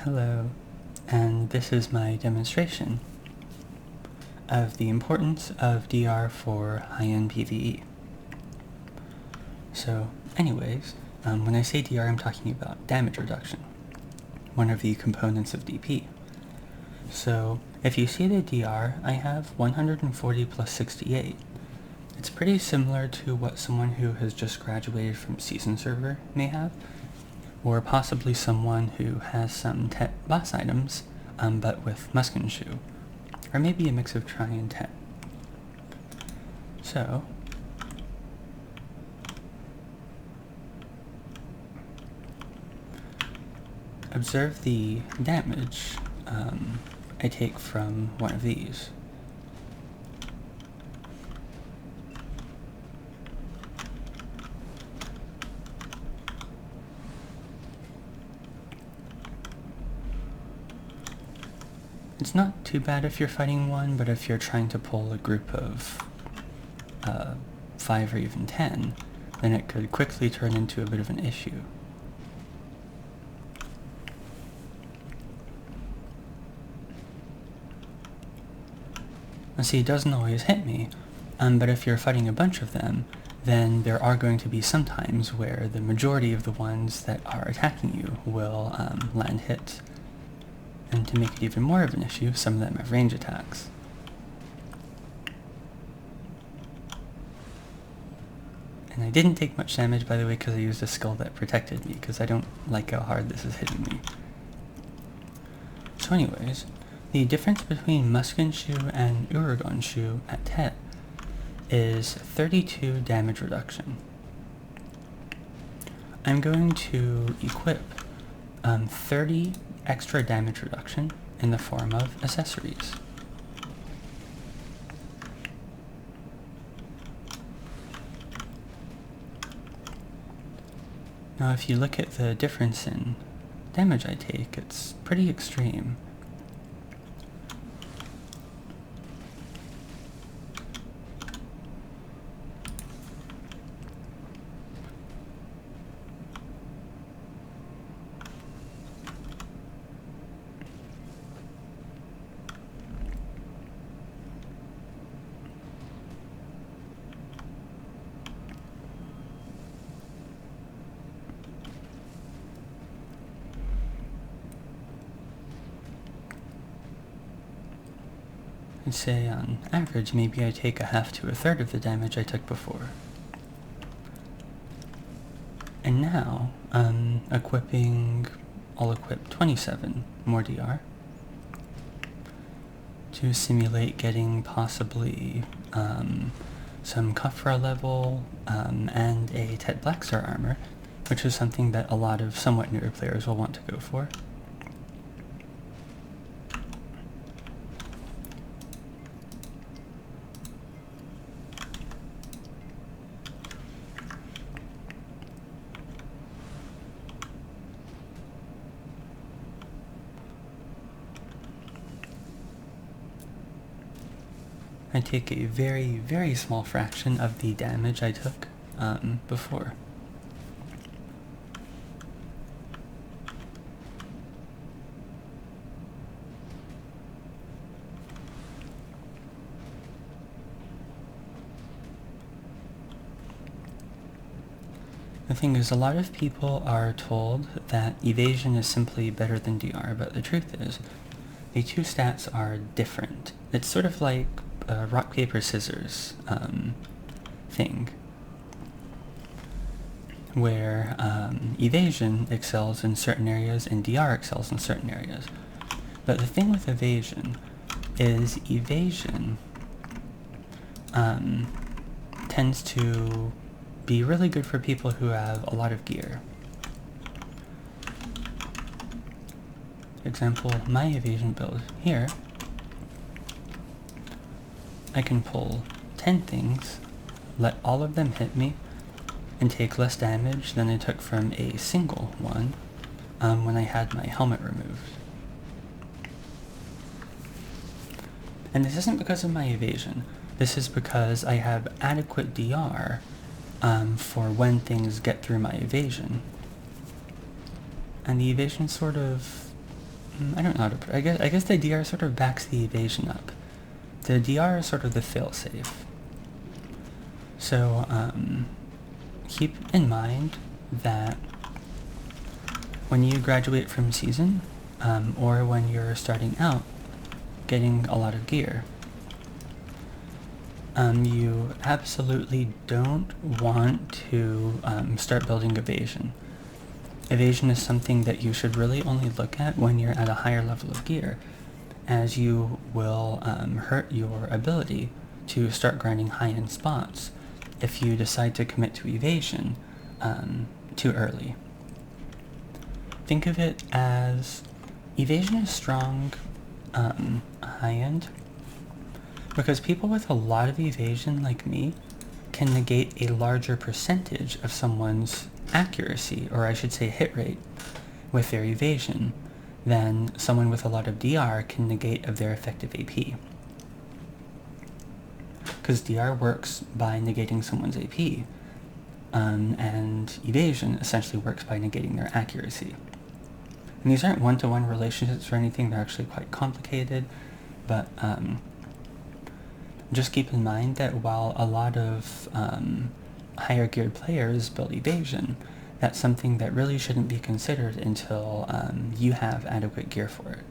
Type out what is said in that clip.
Hello, and this is my demonstration of the importance of DR for high-end PVE. So, anyways, when I say DR, I'm talking about damage reduction, one of the components of DP. So, if you see the DR, I have 140 plus 68. It's pretty similar to what someone who has just graduated from Season Server may have, or possibly someone who has some Tet boss items, but with Muskin Shoe, or maybe a mix of Tri and Tet. So, observe the damage I take from one of these. It's not too bad if you're fighting one, but if you're trying to pull a group of 5 or even 10, then it could quickly turn into a bit of an issue. Now see, it doesn't always hit me, but if you're fighting a bunch of them, then there are going to be some times where the majority of the ones that are attacking you will land hits. And to make it even more of an issue, some of them have range attacks. And I didn't take much damage, by the way, because I used a skill that protected me, because I don't like how hard this is hitting me. So anyways, the difference between Muskin Shoe and Uragon Shoe at Tet is 32 damage reduction. I'm going to equip 30 extra damage reduction in the form of accessories. Now if you look at the difference in damage I take, it's pretty extreme. I'd say on average maybe I take a half to a third of the damage I took before. And now, I'll equip 27 more DR to simulate getting possibly some Kufra level and a Tet Blackstar armor, which is something that a lot of somewhat newer players will want to go for. I take a very, very small fraction of the damage I took before. The thing is, a lot of people are told that evasion is simply better than DR, but the truth is, the two stats are different. It's sort of like a rock, paper, scissors thing, where evasion excels in certain areas and DR excels in certain areas. But the thing with evasion is evasion tends to be really good for people who have a lot of gear. For example, my evasion build here, I can pull 10 things, let all of them hit me, and take less damage than I took from a single one when I had my helmet removed. And this isn't because of my evasion, this is because I have adequate DR for when things get through my evasion. And the evasion sort of I don't know how to put it. I guess the DR sort of backs the evasion up. The DR is sort of the failsafe. So, keep in mind that when you graduate from season, or when you're starting out getting a lot of gear, you absolutely don't want to start building evasion. Evasion is something that you should really only look at when you're at a higher level of gear, as you will hurt your ability to start grinding high-end spots if you decide to commit to evasion too early. Think of it as evasion is strong high-end because people with a lot of evasion like me can negate a larger percentage of someone's accuracy, or I should say hit rate, with their evasion than someone with a lot of DR can negate of their effective AP. Because DR works by negating someone's AP, and evasion essentially works by negating their accuracy. And these aren't one-to-one relationships or anything, they're actually quite complicated, but just keep in mind that while a lot of higher geared players build evasion, that's something that really shouldn't be considered until you have adequate gear for it.